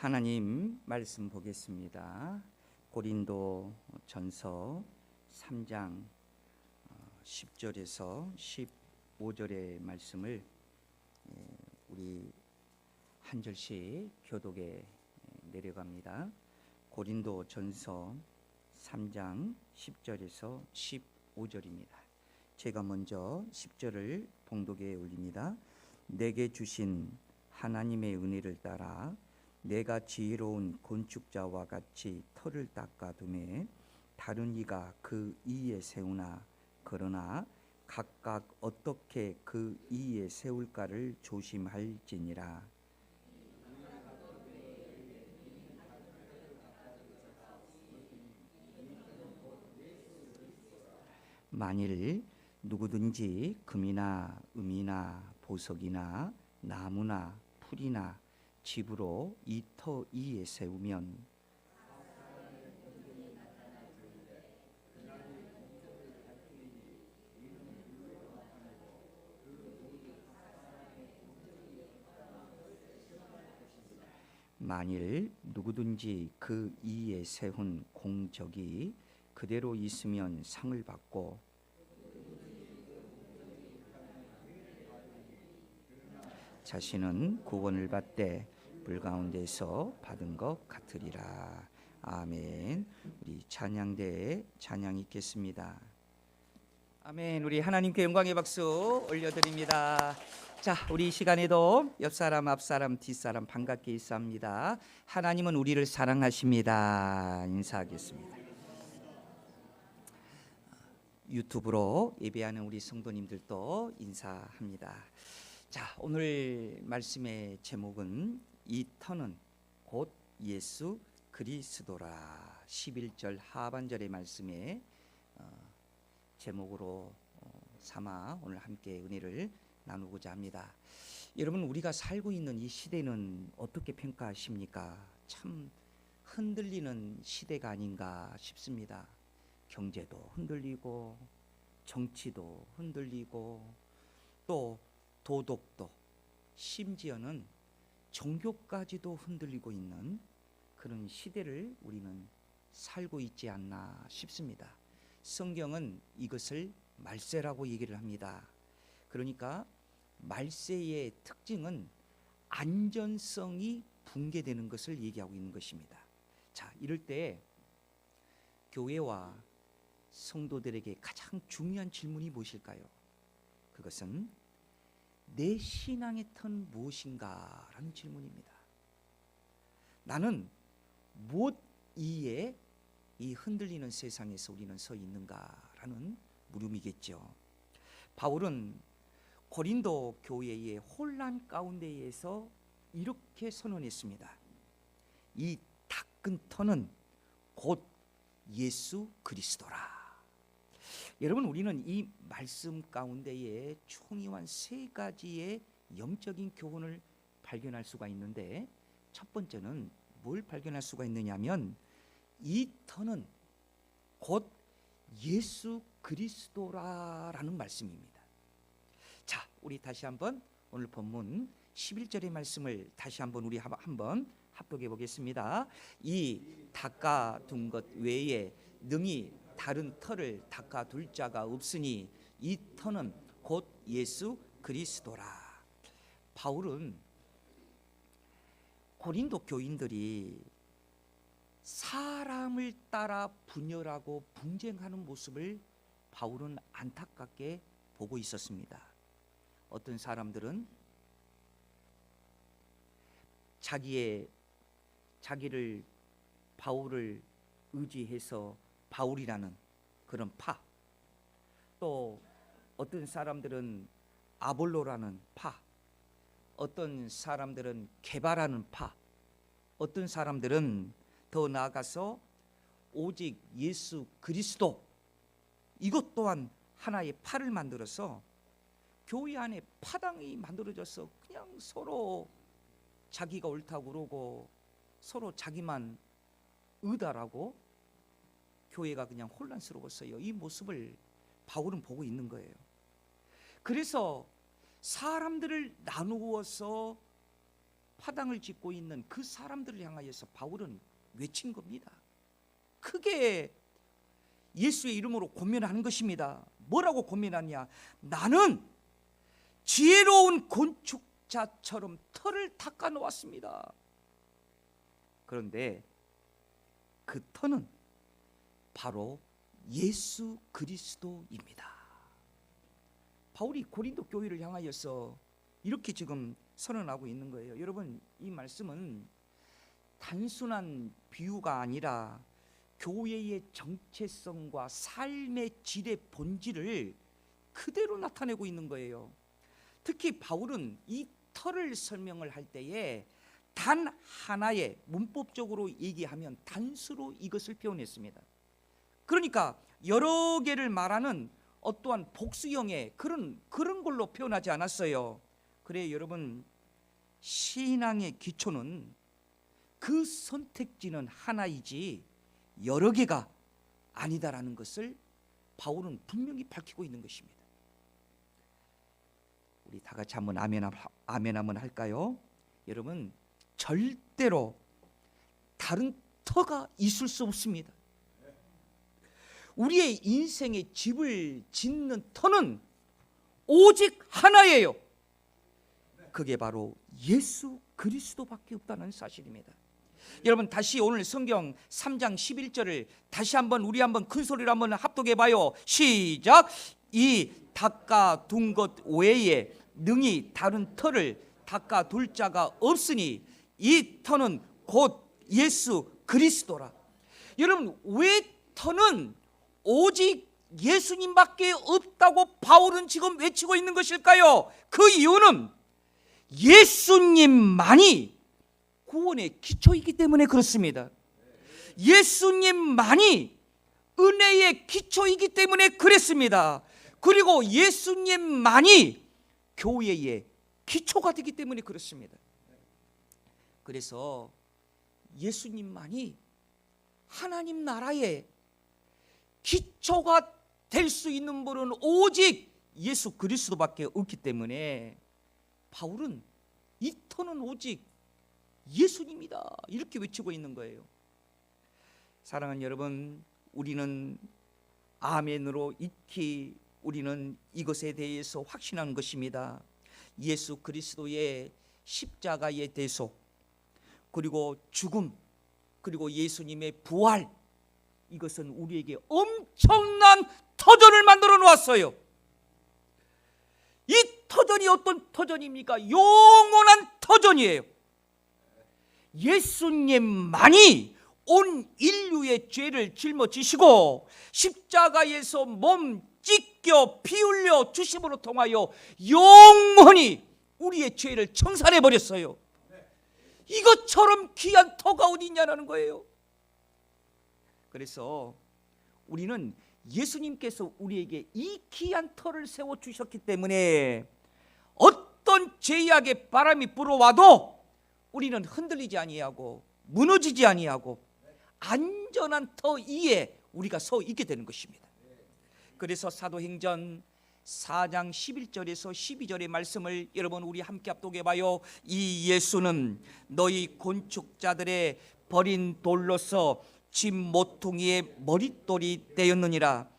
하나님 말씀 보겠습니다. 고린도 전서 3장 10절에서 15절의 말씀을 우리 한 절씩 교독에 내려갑니다. 고린도 전서 3장 10절에서 15절입니다. 제가 먼저 10절을 봉독에 올립니다. 내게 주신 하나님의 은혜를 따라 내가 지혜로운 건축자와 같이 터를 닦아두매 다른 이가 그 이에 세우나 그러나 각각 어떻게 그 이에 세울까를 조심할지니라. 만일 누구든지 금이나 은이나 보석이나 나무나 풀이나 집으로 이 터 이에 세우면 만일 누구든지 그 이에 세운 공적이 그대로 있으면 상을 받고 자신은 구원을 받되 불 가운데서 받은 것 같으리라. 아멘. 우리 찬양대에 찬양 있겠습니다. 아멘. 우리 하나님께 영광의 박수 올려드립니다. 자, 우리 이 시간에도 옆사람, 앞사람, 뒷사람 반갑게 인사합니다. 하나님은 우리를 사랑하십니다. 인사하겠습니다. 유튜브로 예배하는 우리 성도님들도 인사합니다. 자, 오늘 말씀의 제목은 이 터는 곧 예수 그리스도라. 11절 하반절의 말씀의 제목으로 삼아 오늘 함께 은혜를 나누고자 합니다. 여러분, 우리가 살고 있는 이 시대는 어떻게 평가하십니까? 참 흔들리는 시대가 아닌가 싶습니다. 경제도 흔들리고 정치도 흔들리고 또 도덕도 심지어는 종교까지도 흔들리고 있는 그런 시대를 우리는 살고 있지 않나 싶습니다. 성경은 이것을 말세라고 얘기를 합니다. 그러니까 말세의 특징은 안전성이 붕괴되는 것을 얘기하고 있는 것입니다. 자, 이럴 때 교회와 성도들에게 가장 중요한 질문이 무엇일까요? 그것은 내 신앙의 턴 무엇인가? 라는 질문입니다. 나는 무엇 이에 이 흔들리는 세상에서 우리는 서 있는가? 라는 물음이겠죠. 바울은 고린도 교회의 혼란 가운데에서 이렇게 선언했습니다. 이 닦은 터는 곧 예수 그리스도라. 여러분, 우리는 이 말씀 가운데에 총이한 세 가지의 영적인 교훈을 발견할 수가 있는데, 첫 번째는 뭘 발견할 수가 있느냐면 이 터는 곧 예수 그리스도라라는 말씀입니다. 자, 우리 다시 한번 오늘 본문 11절의 말씀을 다시 한번 우리 한번 합독해 보겠습니다. 이 닦아둔 것 외에 능히 다른 터를 닦아둘 자가 없으니 이 터는 곧 예수 그리스도라. 바울은 고린도 교인들이 사람을 따라 분열하고 분쟁하는 모습을 바울은 안타깝게 보고 있었습니다. 어떤 사람들은 자기를 바울을 의지해서 바울이라는 그런 파, 또 어떤 사람들은 아볼로라는 파, 어떤 사람들은 게바라는 파, 어떤 사람들은 더 나아가서 오직 예수 그리스도, 이것 또한 하나의 파를 만들어서 교회 안에 파당이 만들어져서 그냥 서로 자기가 옳다고 그러고 서로 자기만 의다라고 교회가 그냥 혼란스러웠어요. 이 모습을 바울은 보고 있는 거예요. 그래서 사람들을 나누어서 화당을 짓고 있는 그 사람들을 향하여서 바울은 외친 겁니다. 크게 예수의 이름으로 권면하는 것입니다. 뭐라고 권면하냐? 나는 지혜로운 건축자처럼 터를 닦아 놓았습니다. 그런데 그 터는 바로 예수 그리스도입니다. 바울이 고린도 교회를 향하여서 이렇게 지금 선언하고 있는 거예요. 여러분, 이 말씀은 단순한 비유가 아니라 교회의 정체성과 삶의 질의 본질을 그대로 나타내고 있는 거예요. 특히 바울은 이 터를 설명을 할 때에 단 하나의, 문법적으로 얘기하면 단수로 이것을 표현했습니다. 그러니까 여러 개를 말하는 어떠한 복수형의 그런 걸로 표현하지 않았어요. 그래, 여러분, 신앙의 기초는 그 선택지는 하나이지 여러 개가 아니다라는 것을 바울은 분명히 밝히고 있는 것입니다. 우리 다 같이 한번 아멘 한번 할까요? 여러분, 절대로 다른 터가 있을 수 없습니다. 우리의 인생의 집을 짓는 터는 오직 하나예요. 그게 바로 예수 그리스도밖에 없다는 사실입니다. 여러분, 다시 오늘 성경 3장 11절을 다시 한번 우리 한번 큰 소리로 한번 합독해 봐요. 시작. 이 닦아 둔 것 외에 능히 다른 터를 닦아 둘 자가 없으니 이 터는 곧 예수 그리스도라. 여러분, 왜 터는 오직 예수님밖에 없다고 바울은 지금 외치고 있는 것일까요? 그 이유는 예수님만이 구원의 기초이기 때문에 그렇습니다. 예수님만이 은혜의 기초이기 때문에 그랬습니다. 그리고 예수님만이 교회의 기초가 되기 때문에 그렇습니다. 그래서 예수님만이 하나님 나라의 기초가 될 수 있는 분은 오직 예수 그리스도밖에 없기 때문에 바울은 이 터는 오직 예수님이다 이렇게 외치고 있는 거예요. 사랑하는 여러분, 우리는 아멘으로 익히 우리는 이것에 대해서 확신한 것입니다. 예수 그리스도의 십자가의 대속, 그리고 죽음, 그리고 예수님의 부활, 이것은 우리에게 엄청난 터전을 만들어 놓았어요. 이 터전이 어떤 터전입니까? 영원한 터전이에요. 예수님만이 온 인류의 죄를 짊어지시고 십자가에서 몸 찢겨 피 흘려 주심으로 통하여 영원히 우리의 죄를 청산해 버렸어요. 이것처럼 귀한 터가 어디 있냐는 거예요. 그래서 우리는 예수님께서 우리에게 이 귀한 터를 세워주셨기 때문에 어떤 죄악의 바람이 불어와도 우리는 흔들리지 아니하고 무너지지 아니하고 안전한 터 위에 우리가 서 있게 되는 것입니다. 그래서 사도행전 4장 11절에서 12절의 말씀을 여러분 우리 함께 합독해 봐요. 이 예수는 너희 건축자들의 버린 돌로서 집 모퉁이의 머릿돌이 되었느니라.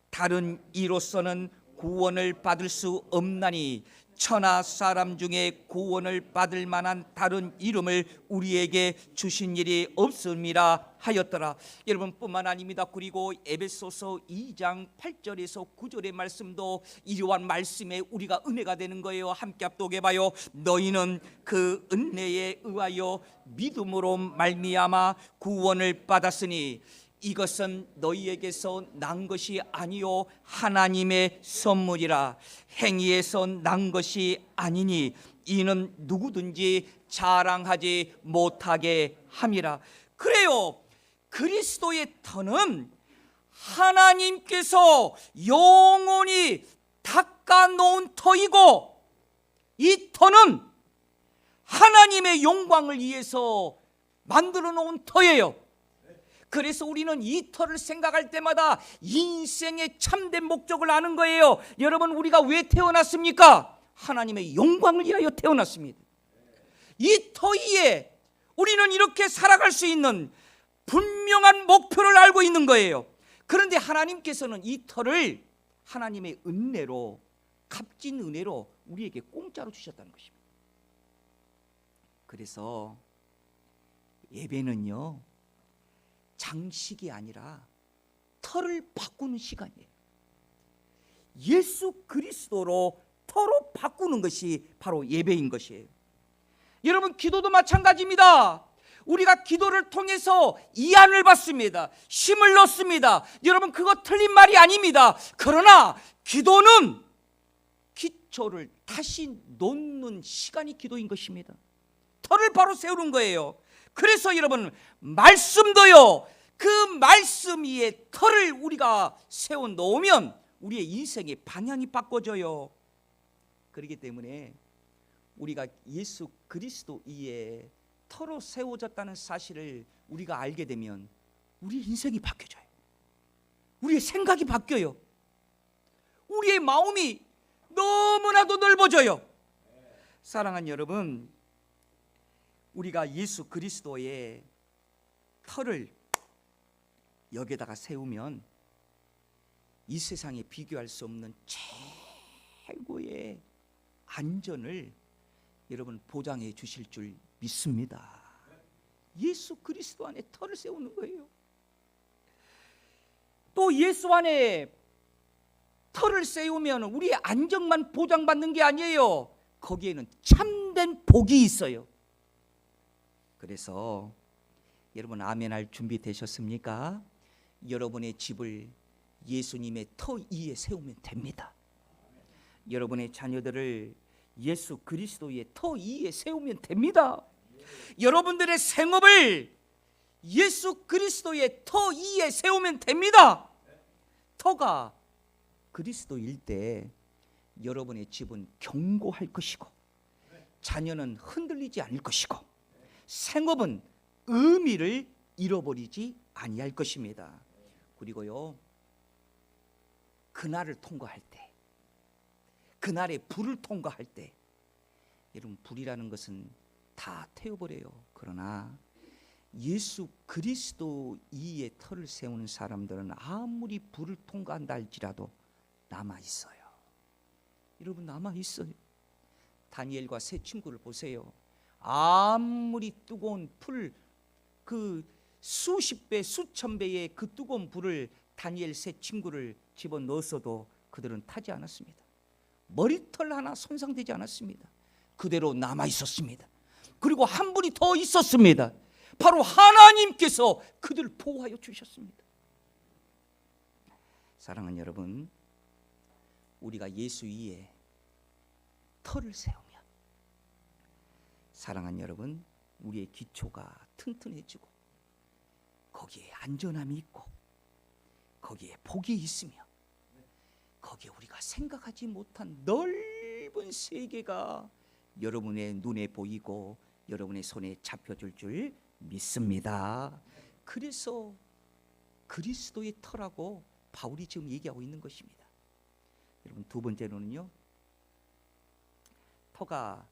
다른 이로서는 구원을 받을 수 없나니 천하 사람 중에 구원을 받을 만한 다른 이름을 우리에게 주신 일이 없음이라 하였더라. 여러분 뿐만 아닙니다. 그리고 에베소서 2장 8절에서 9절의 말씀도 이러한 말씀에 우리가 은혜가 되는 거예요. 함께 합독해 봐요. 너희는 그 은혜에 의하여 믿음으로 말미암아 구원을 받았으니 이것은 너희에게서 난 것이 아니요 하나님의 선물이라. 행위에서 난 것이 아니니 이는 누구든지 자랑하지 못하게 함이라. 그래요, 그리스도의 터는 하나님께서 영원히 닦아놓은 터이고 이 터는 하나님의 영광을 위해서 만들어 놓은 터예요. 그래서 우리는 이 터를 생각할 때마다 인생의 참된 목적을 아는 거예요. 여러분, 우리가 왜 태어났습니까? 하나님의 영광을 위하여 태어났습니다. 이 터 위에 우리는 이렇게 살아갈 수 있는 분명한 목표를 알고 있는 거예요. 그런데 하나님께서는 이 터를 하나님의 은혜로, 값진 은혜로 우리에게 공짜로 주셨다는 것입니다. 그래서 예배는요, 장식이 아니라 터를 바꾸는 시간이에요. 예수 그리스도로 터로 바꾸는 것이 바로 예배인 것이에요. 여러분, 기도도 마찬가지입니다. 우리가 기도를 통해서 이안을 받습니다. 힘을 넣습니다. 여러분, 그거 틀린 말이 아닙니다. 그러나 기도는 기초를 다시 놓는 시간이 기도인 것입니다. 터를 바로 세우는 거예요. 그래서 여러분, 말씀도요, 그 말씀 위에 터를 우리가 세워 놓으면 우리의 인생의 방향이 바꿔져요. 그렇기 때문에 우리가 예수 그리스도 위에 터로 세워졌다는 사실을 우리가 알게 되면 우리의 인생이 바뀌어져요. 우리의 생각이 바뀌어요. 우리의 마음이 너무나도 넓어져요. 사랑하는 여러분, 우리가 예수 그리스도의 터를 여기다가 세우면 이 세상에 비교할 수 없는 최고의 안전을 여러분 보장해 주실 줄 믿습니다. 예수 그리스도 안에 터를 세우는 거예요. 또 예수 안에 터를 세우면 우리의 안정만 보장받는 게 아니에요. 거기에는 참된 복이 있어요. 그래서 여러분, 아멘할 준비 되셨습니까? 여러분의 집을 예수님의 터 위에 세우면 됩니다. 여러분의 자녀들을 예수 그리스도의 터 위에 세우면 됩니다. 여러분들의 생업을 예수 그리스도의 터 위에 세우면 됩니다. 터가 그리스도일 때 여러분의 집은 견고할 것이고, 자녀는 흔들리지 않을 것이고, 생업은 의미를 잃어버리지 아니할 것입니다. 그리고요, 그날을 통과할 때, 그날의 불을 통과할 때, 여러분, 불이라는 것은 다 태워버려요. 그러나 예수 그리스도 위에 터를 세우는 사람들은 아무리 불을 통과한다 할지라도 남아있어요. 여러분, 남아있어요. 다니엘과 세 친구를 보세요. 아무리 뜨거운 불, 그 수십 배, 수천 배의 그 뜨거운 불을 다니엘 세 친구를 집어넣었어도 그들은 타지 않았습니다. 머리털 하나 손상되지 않았습니다. 그대로 남아있었습니다. 그리고 한 분이 더 있었습니다. 바로 하나님께서 그들을 보호하여 주셨습니다. 사랑하는 여러분, 우리가 예수 위에 터를 세우면, 사랑하는 여러분, 우리의 기초가 튼튼해지고, 거기에 안전함이 있고, 거기에 복이 있으며, 거기에 우리가 생각하지 못한 넓은 세계가 여러분의 눈에 보이고 여러분의 손에 잡혀줄 줄 믿습니다. 그래서 그리스도의 터라고 바울이 지금 얘기하고 있는 것입니다. 여러분, 두 번째로는요, 터가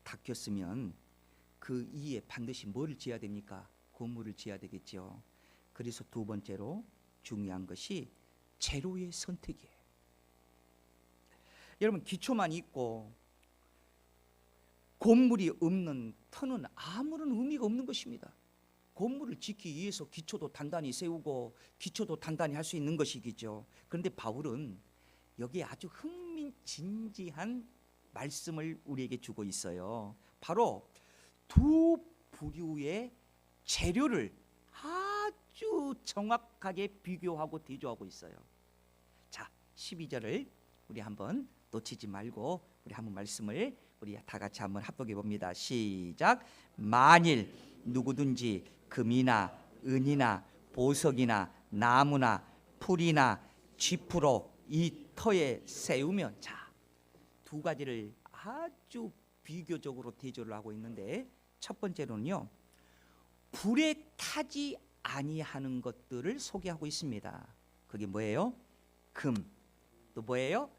닦였으면 그 위에 반드시 뭘 지어야 됩니까? 건물을 지어야 되겠죠. 그래서 두 번째로 중요한 것이 재료의 선택이에요. 여러분, 기초만 있고 건물이 없는 터는 아무런 의미가 없는 것입니다. 건물을 짓기 위해서 기초도 단단히 세우고 기초도 단단히 할 수 있는 것이겠죠. 그런데 바울은 여기에 아주 흥미진진한 말씀을 우리에게 주고 있어요. 바로 두 부류의 재료를 아주 정확하게 비교하고 대조하고 있어요. 자, 12절을 우리 한번 놓치지 말고 우리 한번 말씀을 우리 다 같이 한번 합독해 봅니다. 시작. 만일 누구든지 금이나 은이나 보석이나 나무나 풀이나 쥐프로 이 터에 세우면, 자, 두 가지를 아주 비교적으로 대조를 하고 있는데, 첫 번째로는요, 불에 타지 아니하는 것들을 소개하고 있습니다. 그게 뭐예요? 금, 또 뭐예요?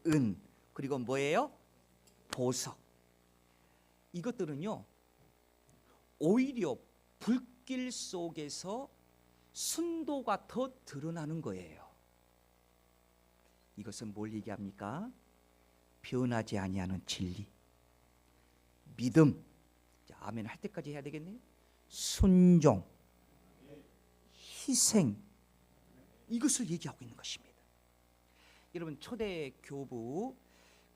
은, 그리고 뭐예요? 보석. 이것들은요 오히려 불길 속에서 순도가 더 드러나는 거예요. 이것은 뭘 얘기합니까? 변하지 아니하는 진리, 믿음, 아멘 할 때까지 해야 되겠네요. 순종, 희생, 이것을 얘기하고 있는 것입니다. 여러분 초대 교부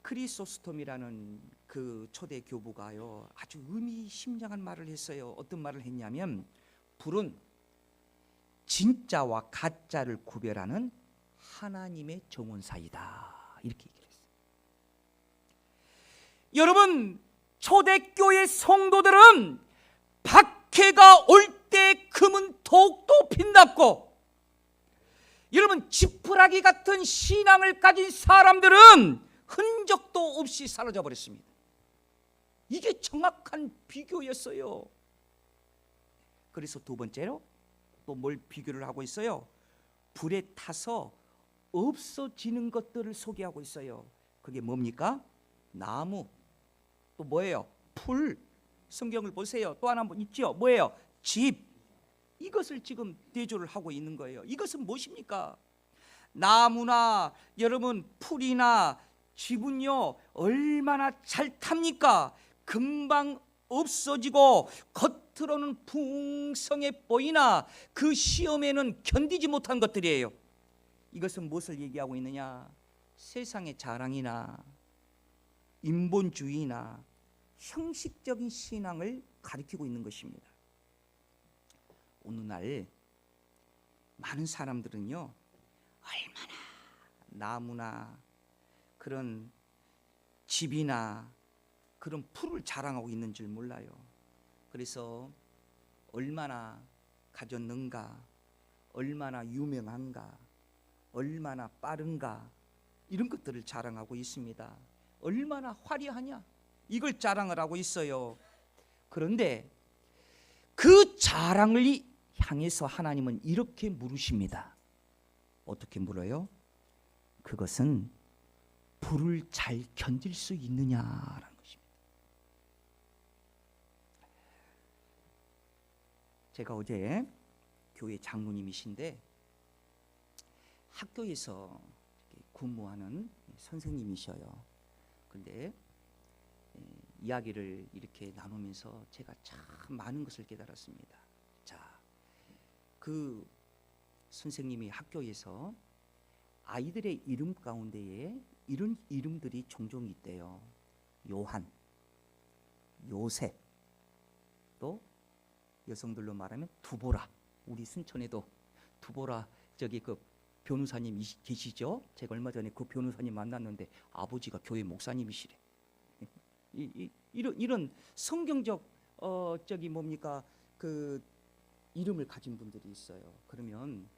크리소스톰이라는 그 초대 교부가요 아주 의미심장한 말을 했어요. 어떤 말을 했냐면 불은 진짜와 가짜를 구별하는 하나님의 정원사이다, 이렇게 얘기를 했어요. 여러분 초대교회 성도들은 박해가 올 때 금은 더욱더 빛났고, 여러분 지푸라기 같은 신앙을 가진 사람들은 흔적도 없이 사라져 버렸습니다. 이게 정확한 비교였어요. 그래서 두 번째로 또 뭘 비교를 하고 있어요? 불에 타서 없어지는 것들을 소개하고 있어요. 그게 뭡니까? 나무, 또 뭐예요? 풀. 성경을 보세요. 또 하나 있죠? 뭐예요? 집. 이것을 지금 대조를 하고 있는 거예요. 이것은 무엇입니까? 나무나 여러분 풀이나 집은요 얼마나 잘 탑니까? 금방 없어지고 겉으로는 풍성해 보이나 그 시험에는 견디지 못한 것들이에요. 이것은 무엇을 얘기하고 있느냐? 세상의 자랑이나 인본주의나 형식적인 신앙을 가리키고 있는 것입니다. 오늘날 많은 사람들은요 얼마나 나무나 그런 집이나 그런 풀을 자랑하고 있는 줄 몰라요. 그래서 얼마나 가졌는가, 얼마나 유명한가, 얼마나 빠른가, 이런 것들을 자랑하고 있습니다. 얼마나 화려하냐, 이걸 자랑을 하고 있어요. 그런데 그 자랑을 향해서 하나님은 이렇게 물으십니다. 어떻게 물어요? 그것은 불을 잘 견딜 수 있느냐라는 것입니다. 제가 어제 교회 장로님이신데 학교에서 근무하는 선생님이셔요. 그런데 이야기를 이렇게 나누면서 제가 참 많은 것을 깨달았습니다. 자, 그 선생님이 학교에서 아이들의 이름 가운데에 이런 이름들이 종종 있대요. 요한, 요셉, 또 여성들로 말하면 두보라. 우리 순천에도 두보라 저기 그 변호사님 계시죠? 제가 얼마 전에 그 변호사님 만났는데 아버지가 교회 목사님이시래. 이런 성경적 저기 뭡니까 그 이름을 가진 분들이 있어요. 그러면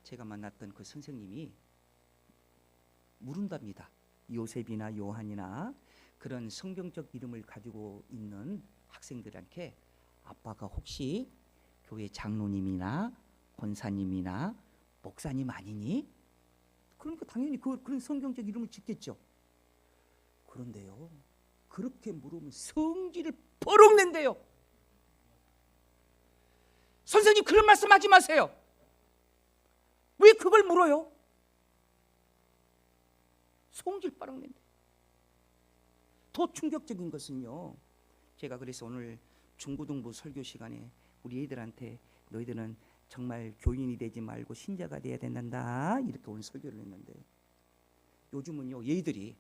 제가 만났던 그 선생님이 물은답니다. 요셉이나 요한이나 그런 성경적 이름을 가지고 있는 학생들한테 아빠가 혹시 교회 장로님이나 권사님이나 목사님 아니니? 그러니까 당연히 그런 성경적 이름을 짓겠죠. 그런데요, 그렇게 물으면 성질을 버럭 낸대요. 선생님 그런 말씀하지 마세요. 왜 그걸 물어요? 성질 버럭 낸대. 더 충격적인 것은요, 제가 그래서 오늘 중고등부 설교 시간에 우리 애들한테 너희들은 정말 교인이 되지 말고 신자가 돼야 된단다, 이렇게 오늘 설교를 했는데, 요즘은요 얘들이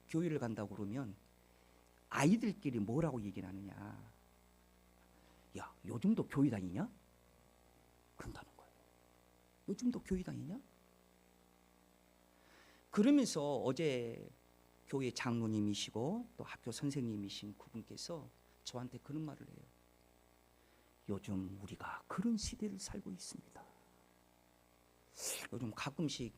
교회를 간다고 그러면 아이들끼리 뭐라고 얘기를 하느냐? 야, 요즘도 교회 다니냐? 그런다는 거예요. 요즘도 교회 다니냐? 그러면서 어제 교회 장로님이시고 또 학교 선생님이신 그분께서 저한테 그런 말을 해요. 요즘 우리가 그런 시대를 살고 있습니다. 요즘 가끔씩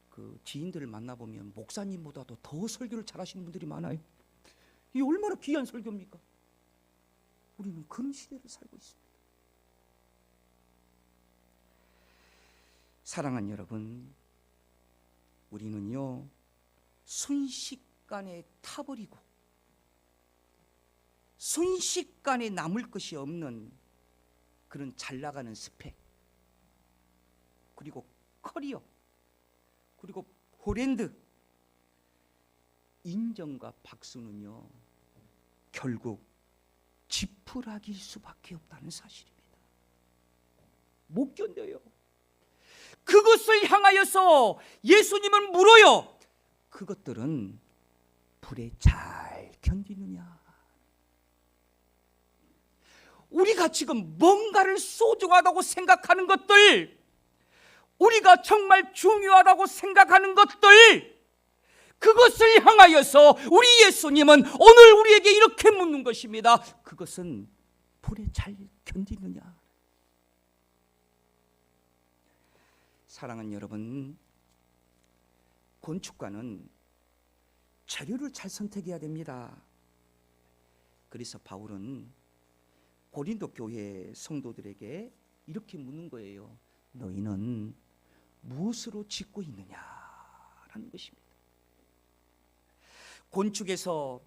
그 지인들을 만나보면 목사님보다도 더 설교를 잘하시는 분들이 많아요. 이게 얼마나 귀한 설교입니까? 우리는 그런 시대를 살고 있습니다. 사랑하는 여러분, 우리는요 순식간에 타버리고 순식간에 남을 것이 없는 그런 잘 나가는 스펙, 그리고 커리어, 그리고 브랜드, 인정과 박수는요 결국 지푸라기일 수밖에 없다는 사실입니다. 못 견뎌요. 그것을 향하여서 예수님은 물어요. 그것들은 불에 잘 견디느냐? 우리가 지금 뭔가를 소중하다고 생각하는 것들, 우리가 정말 중요하다고 생각하는 것들, 그것을 향하여서 우리 예수님은 오늘 우리에게 이렇게 묻는 것입니다. 그것은 불에 잘 견디느냐? 사랑하는 여러분, 건축가는 재료를 잘 선택해야 됩니다. 그래서 바울은 고린도 교회 성도들에게 이렇게 묻는 거예요. 너희는 무엇으로 짓고 있느냐라는 것입니다. 건축에서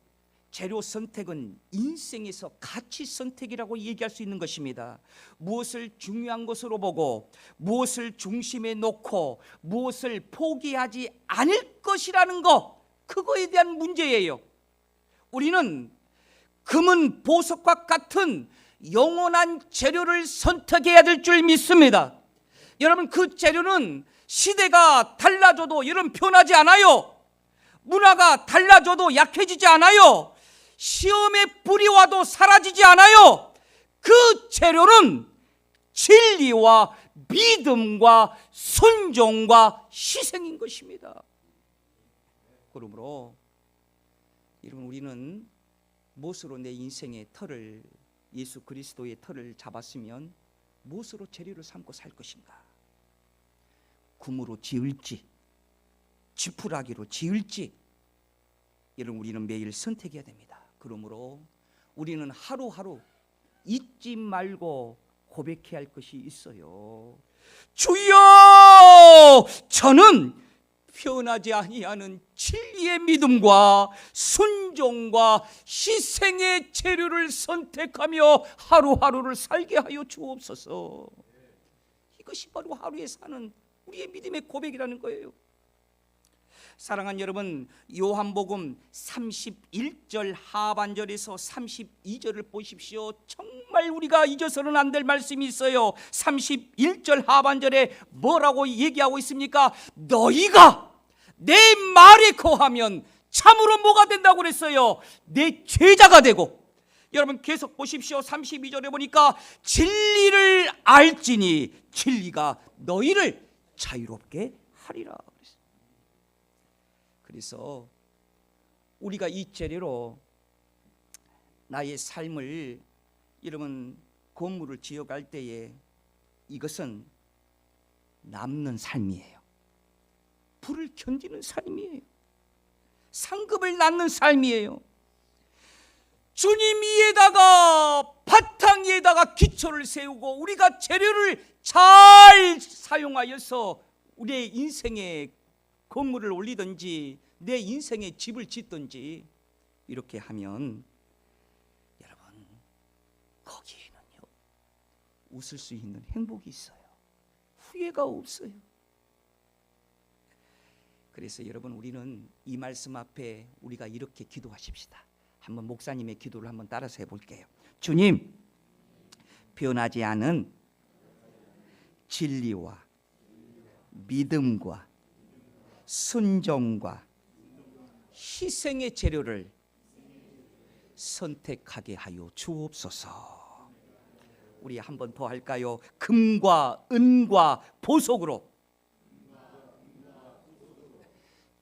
재료 선택은 인생에서 가치 선택이라고 얘기할 수 있는 것입니다. 무엇을 중요한 것으로 보고 무엇을 중심에 놓고 무엇을 포기하지 않을 것이라는 것, 그거에 대한 문제예요. 우리는 금은 보석과 같은 영원한 재료를 선택해야 될 줄 믿습니다. 여러분, 그 재료는 시대가 달라져도 여러분 변하지 않아요. 문화가 달라져도 약해지지 않아요. 시험의 불이 와도 사라지지 않아요. 그 재료는 진리와 믿음과 순종과 희생인 것입니다. 그러므로 여러분, 우리는 무엇으로 내 인생의 터를, 예수 그리스도의 터를 잡았으면 무엇으로 재료를 삼고 살 것인가? 금으로 지을지 지푸라기로 지을지, 여러분 우리는 매일 선택해야 됩니다. 그러므로 우리는 하루하루 잊지 말고 고백해야 할 것이 있어요. 주여, 저는 변하지 아니하는 진리의 믿음과 순종과 희생의 재료를 선택하며 하루하루를 살게 하여 주옵소서. 이것이 바로 하루에 사는 우리의 믿음의 고백이라는 거예요. 사랑하는 여러분, 요한복음 31절 하반절에서 32절을 보십시오. 정말 우리가 잊어서는 안 될 말씀이 있어요. 31절 하반절에 뭐라고 얘기하고 있습니까? 너희가 내 말에 거하면 참으로 뭐가 된다고 그랬어요? 내 제자가 되고. 여러분 계속 보십시오. 32절에 보니까 진리를 알지니 진리가 너희를 자유롭게 하리라. 그래서 우리가 이 재료로 나의 삶을, 여러분 건물을 지어갈 때에 이것은 남는 삶이에요. 불을 견디는 삶이에요. 상급을 낳는 삶이에요. 주님 위에다가, 바탕 위에다가 기초를 세우고 우리가 재료를 잘 사용하여서 우리의 인생의 건물을 올리든지 내 인생의 집을 짓든지 이렇게 하면 여러분 거기에는요 웃을 수 있는 행복이 있어요. 후회가 없어요. 그래서 여러분 우리는 이 말씀 앞에 우리가 이렇게 기도하십시다. 한번 목사님의 기도를 한번 따라서 해볼게요. 주님, 변하지 않은 진리와 믿음과 순종과 희생의 재료를 선택하게 하여 주옵소서. 우리 한 번 더 할까요? 금과 은과 보석으로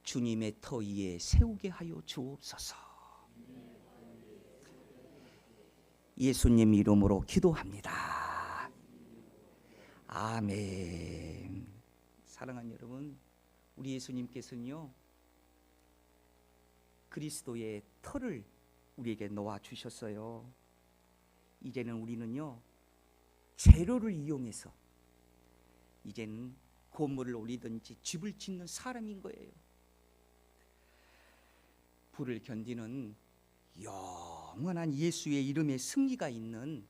주님의 터 위에 세우게 하여 주옵소서. 예수님 이름으로 기도합니다. 아멘. 사랑하는 여러분, 우리 예수님께서는요 그리스도의 터를 우리에게 놓아 주셨어요. 이제는 우리는요 재료를 이용해서 이제는 건물을 올리든지 집을 짓는 사람인 거예요. 불을 견디는 영원한 예수의 이름에 승리가 있는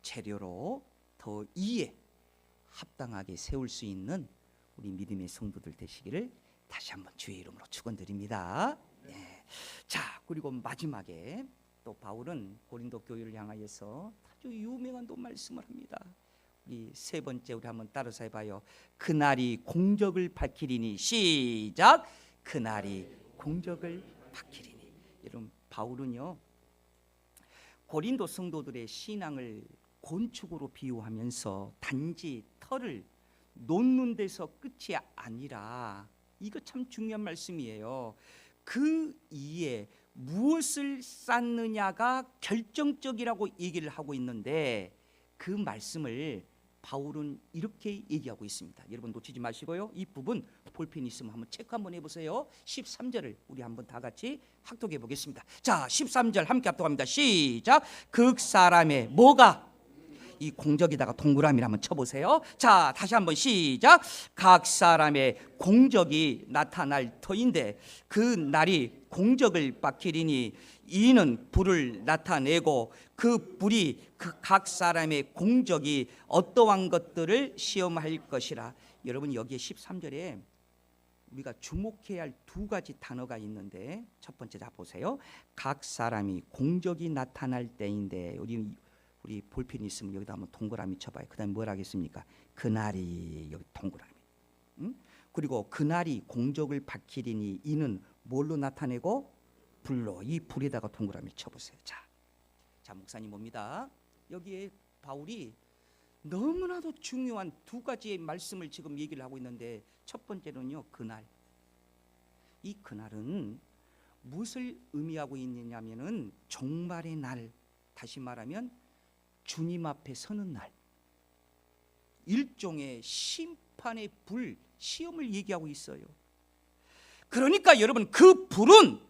재료로 더 이에 합당하게 세울 수 있는 우리 믿음의 성도들 되시기를 다시 한번 주의 이름으로 축원드립니다. 네. 자, 그리고 마지막에 또 바울은 고린도 교회를 향하여서 아주 유명한 또 말씀을 합니다. 우리 세 번째 우리 한번 따라서 해봐요. 그날이 공적을 밝히리니. 시작. 그날이 공적을 밝히리니. 여러분, 바울은요 고린도 성도들의 신앙을 곤축으로 비유하면서 단지 털을 놓는 데서 끝이 아니라, 이거 참 중요한 말씀이에요. 그 이에 무엇을 쌓느냐가 결정적이라고 얘기를 하고 있는데, 그 말씀을 바울은 이렇게 얘기하고 있습니다. 여러분 놓치지 마시고요. 이 부분 볼펜 있으면 한번 체크 한번 해보세요. 13절을 우리 한번 다 같이 학독해 보겠습니다. 자, 13절 함께 합독합니다. 시작. 각 사람의 뭐가? 이 공적에다가 동그라미를 한번 쳐보세요. 자, 다시 한번 시작. 각 사람의 공적이 나타날 터인데 그 날이 공적을 밝히리니 이는 불을 나타내고 그 불이 그 각 사람의 공적이 어떠한 것들을 시험할 것이라. 여러분, 여기에 13절에 우리가 주목해야 할 두 가지 단어가 있는데, 첫 번째 자 보세요. 각 사람이 공적이 나타날 때인데, 우리 볼펜이 있으면 여기다 한번 동그라미 쳐봐요. 그 다음에 뭘 하겠습니까? 그날이, 여기 동그라미. 그리고 그날이 공적을 밝히리니 이는 뭘로 나타내고? 불로. 이 불에다가 동그라미 쳐보세요. 자, 목사님 봅니다. 여기에 바울이 너무나도 중요한 두 가지의 말씀을 지금 얘기를 하고 있는데, 첫 번째는요, 그날. 이 그날은 무엇을 의미하고 있느냐면은 종말의 날, 다시 말하면 주님 앞에 서는 날, 일종의 심판의 불, 시험을 얘기하고 있어요. 그러니까 여러분, 그 불은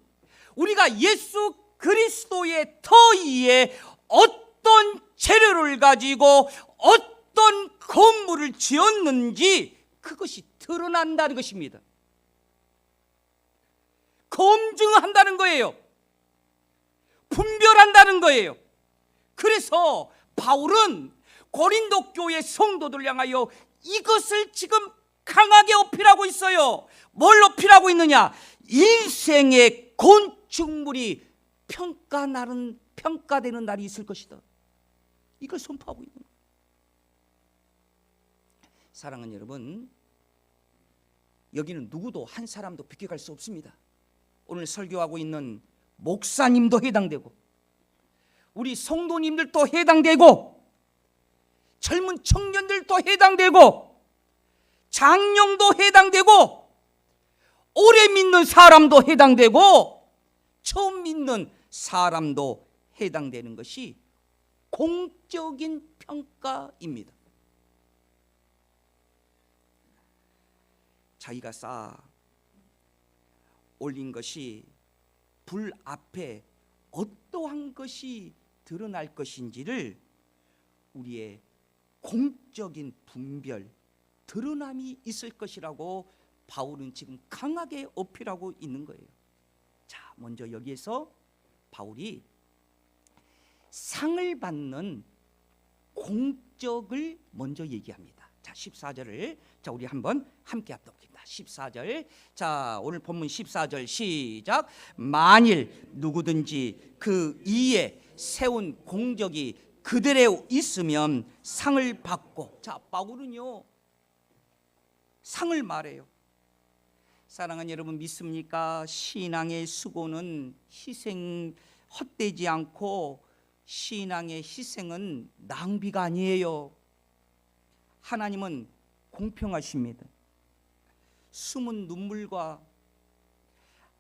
우리가 예수 그리스도의 터 위에 어떤 재료를 가지고 어떤 건물을 지었는지 그것이 드러난다는 것입니다. 검증한다는 거예요. 분별한다는 거예요. 그래서 바울은 고린도 교회 성도들 향하여 이것을 지금 강하게 어필하고 있어요. 뭘 어필하고 있느냐? 일생의 건축물이 평가되는 날이 있을 것이다. 이걸 선포하고 있는 거예요. 사랑하는 여러분, 여기는 누구도 한 사람도 비껴갈 수 없습니다. 오늘 설교하고 있는 목사님도 해당되고, 우리 성도님들도 해당되고, 젊은 청년들도 해당되고, 장년도 해당되고, 오래 믿는 사람도 해당되고, 처음 믿는 사람도 해당되는 것이 공적인 평가입니다. 자기가 쌓아 올린 것이 불 앞에 어떠한 것이 드러날 것인지를 우리의 공적인 분별, 드러남이 있을 것이라고 바울은 지금 강하게 어필하고 있는 거예요. 자, 먼저 여기에서 바울이 상을 받는 공적을 먼저 얘기합니다. 자, 14절을 자 우리 한번 함께 합독합니다. 14절. 자, 오늘 본문 14절 시작. 만일 누구든지 그 이에 세운 공적이 그들에 있으면 상을 받고. 자, 바울은요 상을 말해요. 사랑하는 여러분, 믿습니까? 신앙의 수고는 희생, 헛되지 않고 신앙의 희생은 낭비가 아니에요. 하나님은 공평하십니다. 숨은 눈물과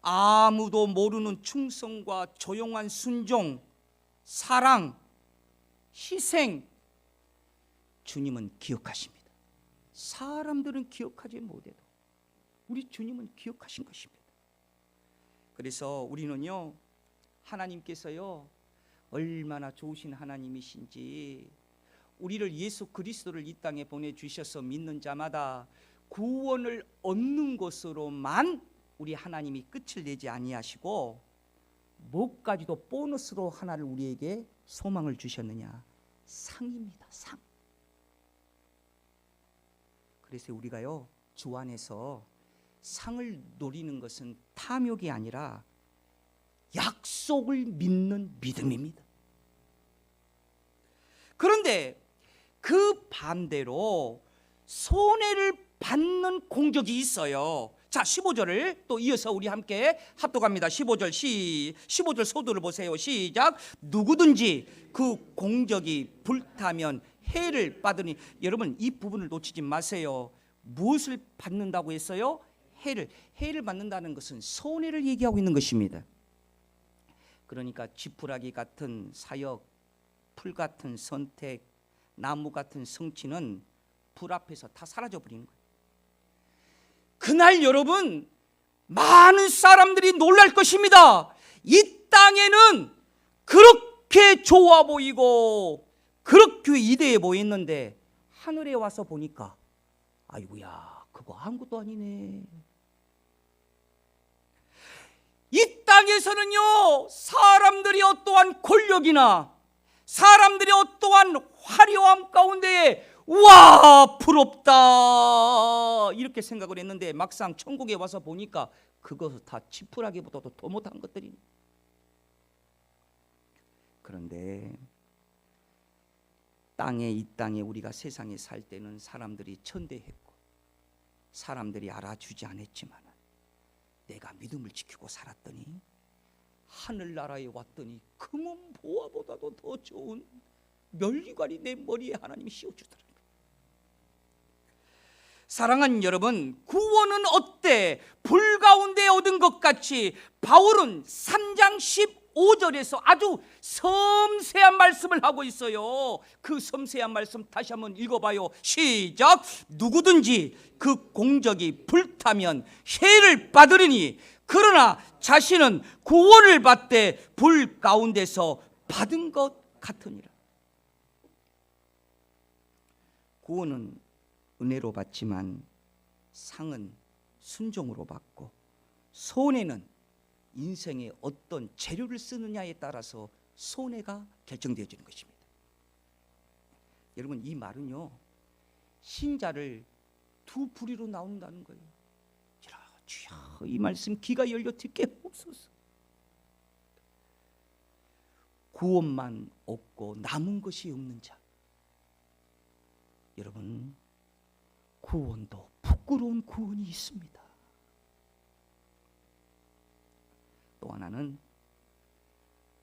아무도 모르는 충성과 조용한 순종, 사랑, 희생, 주님은 기억하십니다. 사람들은 기억하지 못해도 우리 주님은 기억하신 것입니다. 그래서 우리는요, 하나님께서요 얼마나 좋으신 하나님이신지, 우리를 예수 그리스도를 이 땅에 보내주셔서 믿는 자마다 구원을 얻는 것으로만 우리 하나님이 끝을 내지 아니하시고, 뭐까지도 보너스로 하나를 우리에게 소망을 주셨느냐? 상입니다. 상. 그래서 우리가요, 주 안에서 상을 노리는 것은 탐욕이 아니라 약속을 믿는 믿음입니다. 그런데 그 반대로 손해를 받는 공적이 있어요. 자, 15절을 또 이어서 우리 함께 합독합니다. 15절 소도를 보세요. 시작. 누구든지 그 공적이 불타면 해를 받으니, 여러분 이 부분을 놓치지 마세요. 무엇을 받는다고 했어요? 해를 받는다는 것은 손해를 얘기하고 있는 것입니다. 그러니까 지푸라기 같은 사역, 풀 같은 선택, 나무 같은 성취는 불 앞에서 다 사라져 버리는 거예요. 그날 여러분, 많은 사람들이 놀랄 것입니다. 이 땅에는 그렇게 좋아 보이고 그렇게 위대해 보였는데 하늘에 와서 보니까 아이고야, 그거 아무것도 아니네. 이 땅에서는요, 사람들이 어떠한 권력이나 사람들이 어떠한 화려함 가운데에 와, 부럽다 이렇게 생각을 했는데 막상 천국에 와서 보니까 그것은 다 지푸라기보다도 더 못한 것들이. 그런데 이 땅에 우리가 세상에 살 때는 사람들이 천대했고 사람들이 알아주지 않았지만 내가 믿음을 지키고 살았더니 하늘나라에 왔더니 금은 보화보다도 더 좋은 면류관이 내 머리에 하나님이 씌워주더라. 사랑하는 여러분, 구원은 어때? 불 가운데 얻은 것 같이 바울은 3장 15절에서 아주 섬세한 말씀을 하고 있어요. 그 섬세한 말씀 다시 한번 읽어봐요. 시작. 누구든지 그 공적이 불타면 해를 받으리니 그러나 자신은 구원을 받되 불 가운데서 받은 것 같으니라. 구원은 은혜로 받지만 상은 순종으로 받고 손해는 인생의 어떤 재료를 쓰느냐에 따라서 손해가 결정되어지는 것입니다. 여러분, 이 말은요, 신자를 두 부류로 나눈다는 거예요. 주여, 이 말씀 귀가 열려 듣게 없소서. 구원만 얻고 남은 것이 없는 자. 여러분, 구원도 부끄러운 구원이 있습니다. 또 하나는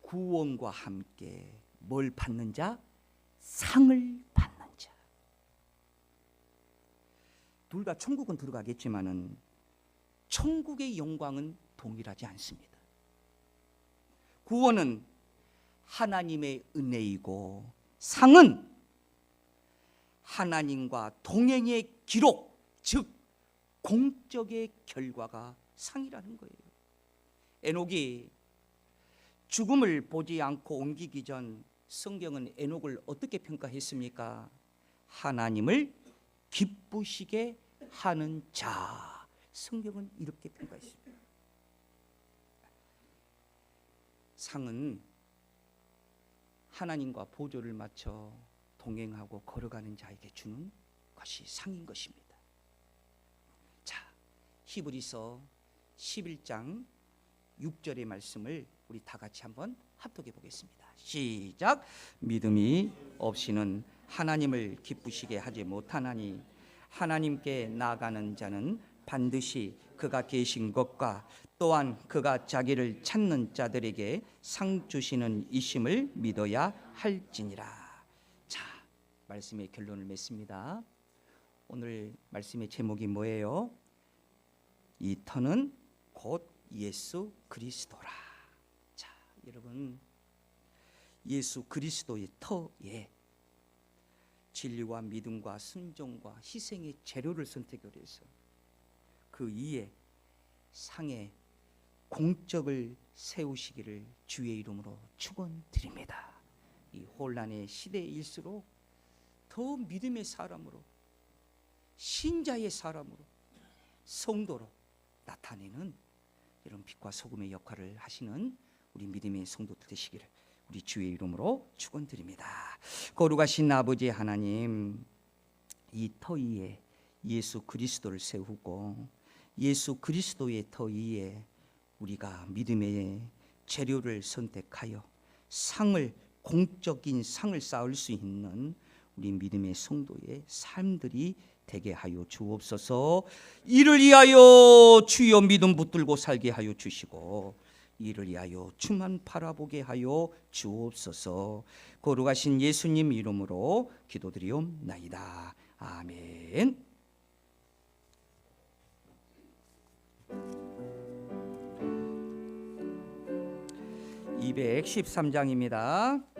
구원과 함께 뭘 받는 자? 상을 받는 자. 둘 다 천국은 들어가겠지만은 천국의 영광은 동일하지 않습니다. 구원은 하나님의 은혜이고 상은 하나님과 동행의 기록, 즉 공적의 결과가 상이라는 거예요. 에녹이 죽음을 보지 않고 옮기기 전 성경은 에녹을 어떻게 평가했습니까? 하나님을 기쁘시게 하는 자. 성경은 이렇게 평가했습니다. 상은 하나님과 보조를 맞춰 동행하고 걸어가는 자에게 주는 것이 상인 것입니다. 자, 히브리서 11장 6절의 말씀을 우리 다 같이 한번 합독해 보겠습니다. 시작. 믿음이 없이는 하나님을 기쁘시게 하지 못하나니 하나님께 나아가는 자는 반드시 그가 계신 것과 또한 그가 자기를 찾는 자들에게 상 주시는 이심을 믿어야 할지니라. 자, 말씀의 결론을 맺습니다. 오늘 말씀의 제목이 뭐예요? 이 터는 곧 예수 그리스도라. 자, 여러분, 예수 그리스도의 터에 진리와 믿음과 순종과 희생의 재료를 선택을 해서 그 위에 상의 공적을 세우시기를 주의 이름으로 축원드립니다. 이 혼란의 시대일수록 더 믿음의 사람으로, 신자의 사람으로, 성도로 나타내는 이런 빛과 소금의 역할을 하시는 우리 믿음의 성도들 되시기를 우리 주의 이름으로 축원드립니다. 거룩하신 아버지 하나님, 이 터 위에 예수 그리스도를 세우고 예수 그리스도의 터 위에 우리가 믿음의 재료를 선택하여 공적인 상을 쌓을 수 있는 우리 믿음의 성도의 삶들이 되게 하여 주옵소서. 이를 위하여 주여 믿음 붙들고 살게 하여 주시고 이를 위하여 주만 바라보게 하여 주옵소서. 거룩하신 예수님 이름으로 기도드리옵나이다. 아멘. 213장입니다.